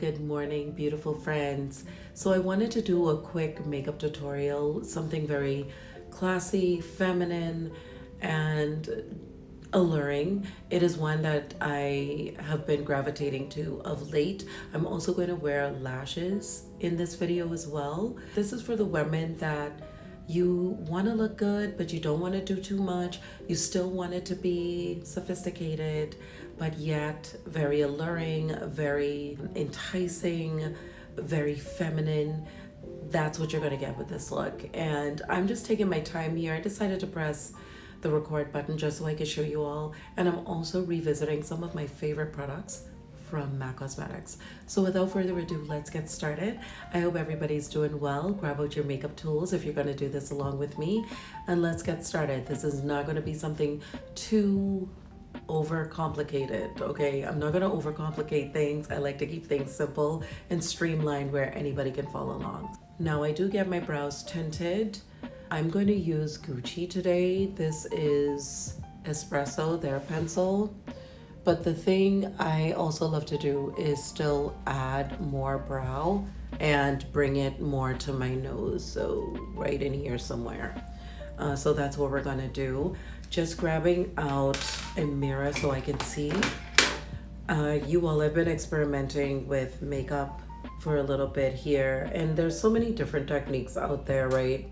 Good morning, beautiful friends. So I wanted to do a quick makeup tutorial, something very classy, feminine, and alluring. It is one that I have been gravitating to of late. I'm also going to wear lashes in this video as well. This is for the women that you want to look good, but you don't want to do too much. You still want it to be sophisticated, but yet very alluring, very enticing, very feminine. That's what you're going to get with this look. And I'm just taking my time here. I decided to press the record button just so I can show you all. And I'm also revisiting some of my favorite products from MAC Cosmetics. So without further ado, let's get started. I hope everybody's doing well. Grab out your makeup tools if you're going to do this along with me, and let's get started. This is not going to be something too overcomplicated, okay? I'm not going to overcomplicate things. I like to keep things simple and streamlined where anybody can follow along. Now I do get my brows tinted. I'm going to use Gucci today. This is Espresso, their pencil. But the thing I also love to do is still add more brow and bring it more to my nose. So right in here somewhere. So that's what we're gonna do. Just grabbing out a mirror so I can see. You all have been experimenting with makeup for a little bit here, and there's so many different techniques out there, right?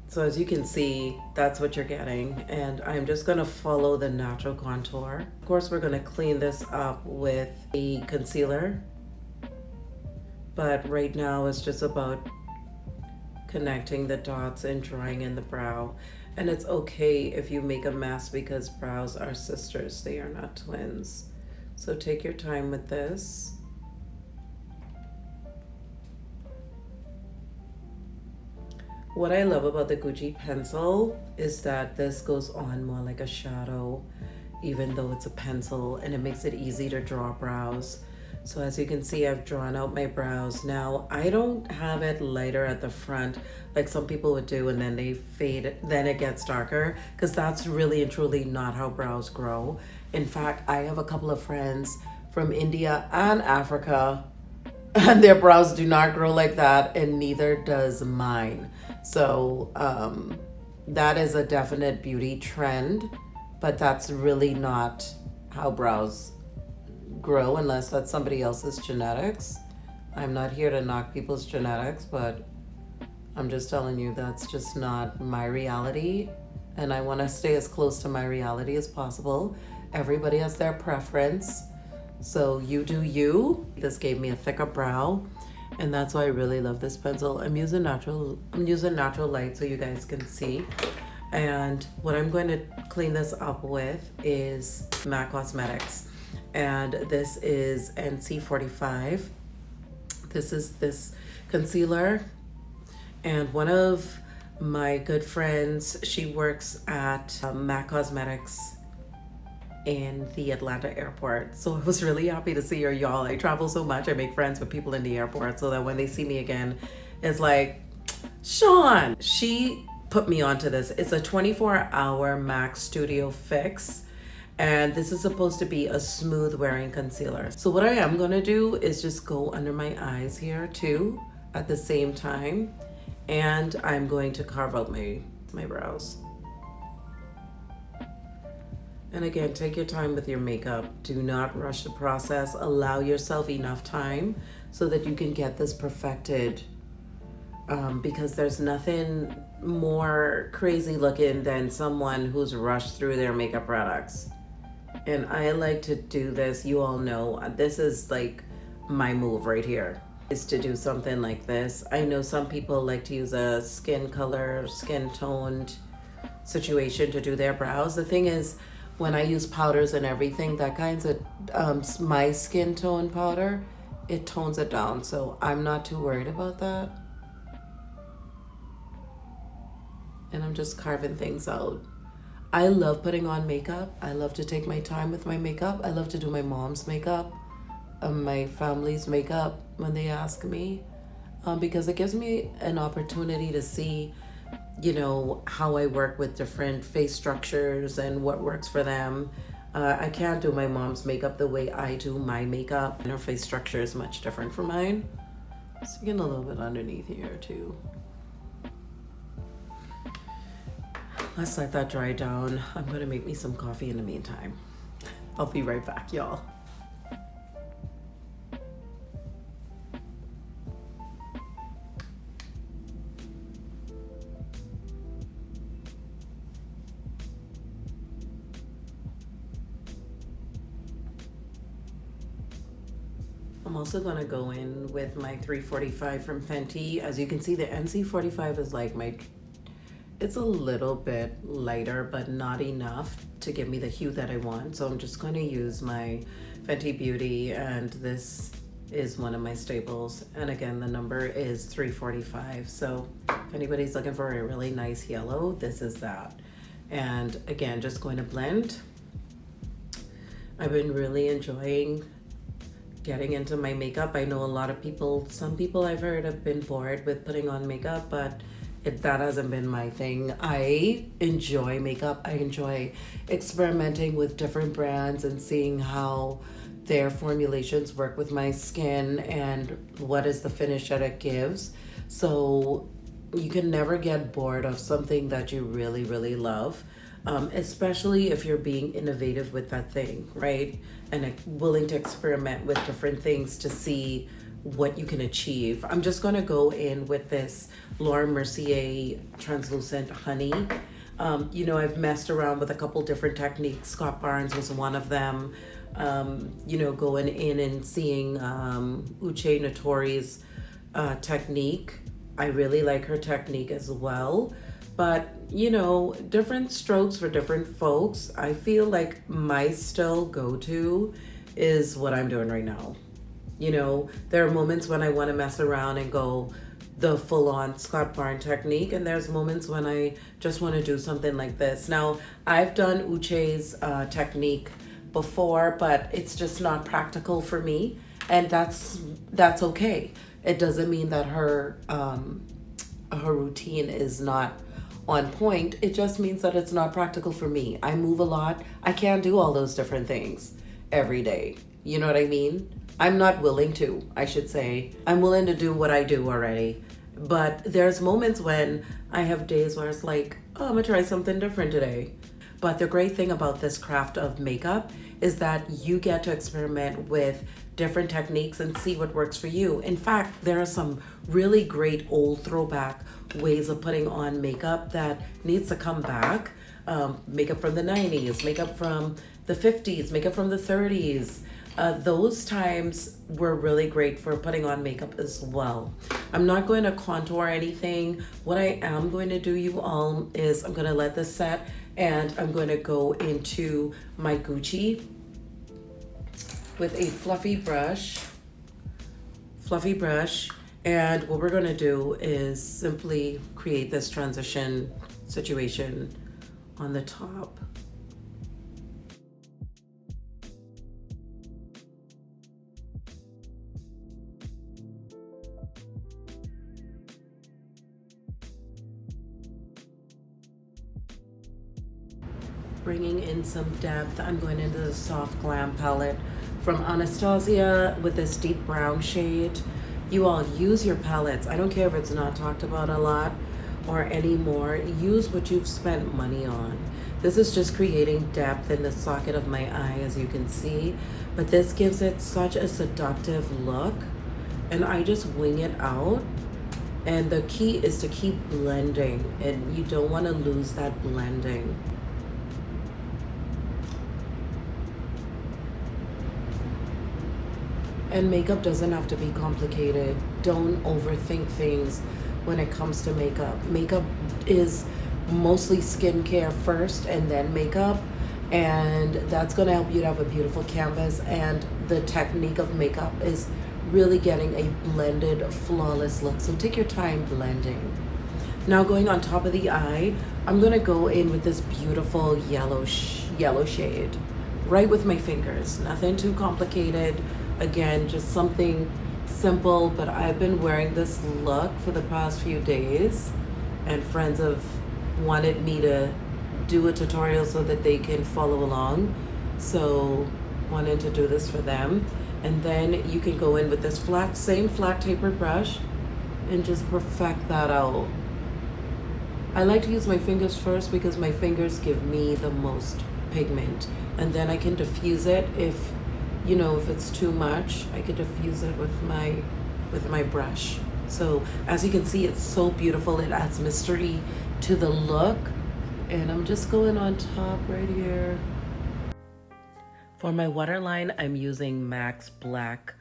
So as you can see, that's what you're getting. And I'm just gonna follow the natural contour. Of course, we're gonna clean this up with a concealer. But right now it's just about connecting the dots and drawing in the brow. And it's okay if you make a mess because brows are sisters, they are not twins. So take your time with this. What I love about the Gucci pencil is that this goes on more like a shadow, even though it's a pencil, and it makes it easy to draw brows. So as you can see, I've drawn out my brows. Now, I don't have it lighter at the front like some people would do, and then they fade it, then it gets darker, because that's really and truly not how brows grow. In fact, I have a couple of friends from India and Africa, and their brows do not grow like that, and neither does mine. So that is a definite beauty trend, but that's really not how brows grow unless that's somebody else's genetics. I'm not here to knock people's genetics, but I'm just telling you that's just not my reality, and I want to stay as close to my reality as possible. Everybody has their preference, so you do you. This gave me a thicker brow, and that's why I really love this pencil. I'm using natural light so you guys can see. And what I'm going to clean this up with is MAC Cosmetics, and this is NC45. This is this concealer, and one of my good friends, she works at MAC Cosmetics in the Atlanta airport. So I was really happy to see her, y'all. I travel so much, I make friends with people in the airport so that when they see me again, it's like, Sean. She put me onto this. It's a 24-hour MAC Studio Fix, and this is supposed to be a smooth wearing concealer. So what I am gonna do is just go under my eyes here too at the same time, and I'm going to carve out my brows. And again, take your time with your makeup. Do not rush the process. Allow yourself enough time so that you can get this perfected, because there's nothing more crazy looking than someone who's rushed through their makeup products. And I like to do this. You all know this is like my move right here, is to do something like this. I know some people like to use a skin color, skin toned situation to do their brows. The thing is, when I use powders and everything, that kinds of my skin tone powder, it tones it down. So I'm not too worried about that. And I'm just carving things out. I love putting on makeup. I love to take my time with my makeup. I love to do my mom's makeup, my family's makeup when they ask me, because it gives me an opportunity to see, you know, how I work with different face structures and what works for them. I can't do my mom's makeup the way I do my makeup, and her face structure is much different from mine. So getting a little bit underneath here too. Let's let that dry down. I'm gonna make me some coffee in the meantime. I'll be right back, y'all. I'm also gonna go in with my 345 from Fenty. As you can see, the NC45 is like it's a little bit lighter, but not enough to give me the hue that I want. So I'm just gonna use my Fenty Beauty, and this is one of my staples. And again, the number is 345. So if anybody's looking for a really nice yellow, this is that. And again, just going to blend. I've been really enjoying getting into my makeup. I know a lot of people, some people I've heard have been bored with putting on makeup, but that hasn't been my thing. I enjoy makeup. I enjoy experimenting with different brands and seeing how their formulations work with my skin and what is the finish that it gives. So you can never get bored of something that you really, really love. Especially if you're being innovative with that thing, right? And willing to experiment with different things to see what you can achieve. I'm just gonna go in with this Laura Mercier translucent honey. I've messed around with a couple different techniques. Scott Barnes was one of them. Going in and seeing Uche Notori's technique. I really like her technique as well. But, different strokes for different folks. I feel like my still go-to is what I'm doing right now. There are moments when I want to mess around and go the full-on Scott Barnes technique, and there's moments when I just want to do something like this. Now, I've done Uche's technique before, but it's just not practical for me, and that's okay. It doesn't mean that her routine is not on point. It just means that it's not practical for me. I move a lot. I can't do all those different things every day. You know what I mean? I'm not willing to, I should say. I'm willing to do what I do already. But there's moments when I have days where it's like, oh, I'm gonna try something different today. But the great thing about this craft of makeup is that you get to experiment with different techniques and see what works for you. In fact, there are some really great old throwback ways of putting on makeup that needs to come back. Makeup from the 90s, makeup from the 50s, makeup from the 30s. Those times were really great for putting on makeup as well. I'm not going to contour anything. What I am going to do, you all, is I'm going to let this set, and I'm going to go into my Gucci with a fluffy brush. And what we're going to do is simply create this transition situation on the top. Bringing in some depth, I'm going into the soft Glam palette from Anastasia with this deep brown shade. You all use your palettes. I don't care if it's not talked about a lot or anymore. Use what you've spent money on. This is just creating depth in the socket of my eye, as you can see, but this gives it such a seductive look, and I just wing it out. And the key is to keep blending, and you don't want to lose that blending. And makeup doesn't have to be complicated. Don't overthink things when it comes to makeup. Makeup is mostly skincare first and then makeup. And that's gonna help you to have a beautiful canvas. And the technique of makeup is really getting a blended, flawless look. So take your time blending. Now going on top of the eye, I'm gonna go in with this beautiful yellow shade, right with my fingers. Nothing too complicated. Again, just something simple, but I've been wearing this look for the past few days, and friends have wanted me to do a tutorial so that they can follow along. So wanted to do this for them. And then you can go in with this same flat tapered brush and just perfect that out. I like to use my fingers first because my fingers give me the most pigment. And then I can diffuse it if, if it's too much, I can diffuse it with my brush. So as you can see, it's so beautiful. It adds mystery to the look. And I'm just going on top right here. For my waterline, I'm using MAC's black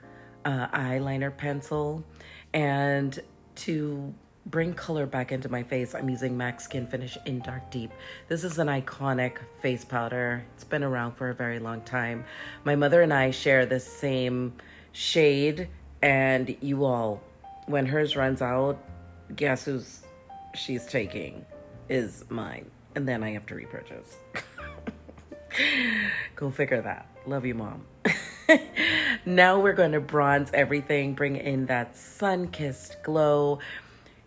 eyeliner pencil. And to bring color back into my face, I'm using MAC Skin Finish in Dark Deep. This is an iconic face powder. It's been around for a very long time. My mother and I share the same shade, and you all, when hers runs out, guess who's she's taking is mine. And then I have to repurchase. Go figure that. Love you, Mom. Now we're going to bronze everything, bring in that sun-kissed glow.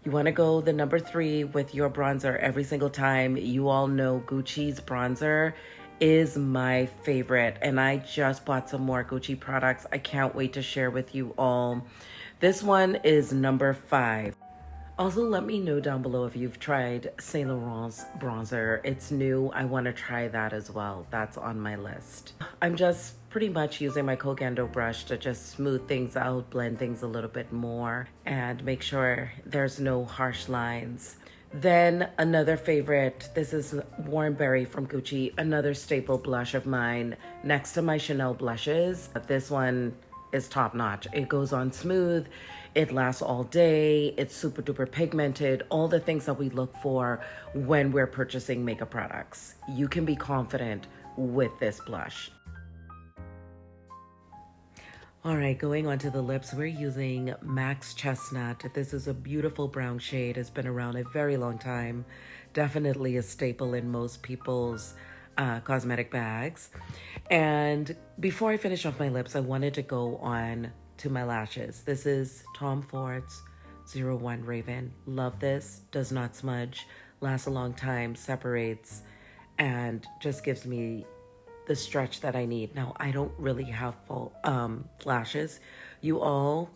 You want to go the number 3 with your bronzer every single time. You all know Gucci's bronzer is my favorite, and I just bought some more Gucci products. I can't wait to share with you all. This one is number 5. Also, let me know down below if you've tried Saint Laurent's bronzer. It's new. I want to try that as well. That's on my list. I'm just pretty much using my Kogendo brush to just smooth things out, blend things a little bit more, and make sure there's no harsh lines. Then another favorite, this is Warm Berry from Gucci, another staple blush of mine next to my Chanel blushes. This one is top notch. It goes on smooth. It lasts all day. It's super duper pigmented. All the things that we look for when we're purchasing makeup products. You can be confident with this blush. All right, going on to the lips, we're using MAC's Chestnut. This is a beautiful brown shade. It's been around a very long time. Definitely a staple in most people's cosmetic bags. And before I finish off my lips, I wanted to go on to my lashes. This is Tom Ford's 01 Raven. Love this. Does not smudge. Lasts a long time. Separates. And just gives me the stretch that I need. Now, I don't really have full lashes. You all.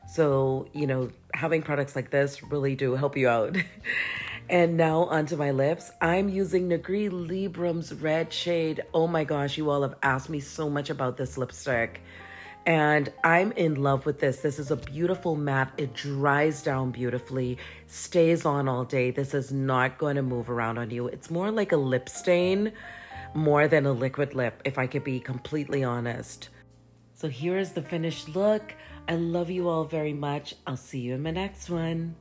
So, having products like this really do help you out. And now onto my lips. I'm using Negri Librum's red shade. Oh my gosh, you all have asked me so much about this lipstick. And I'm in love with this. This is a beautiful matte. It dries down beautifully, stays on all day. This is not going to move around on you. It's more like a lip stain more than a liquid lip, if I could be completely honest. So here is the finished look. I love you all very much. I'll see you in my next one.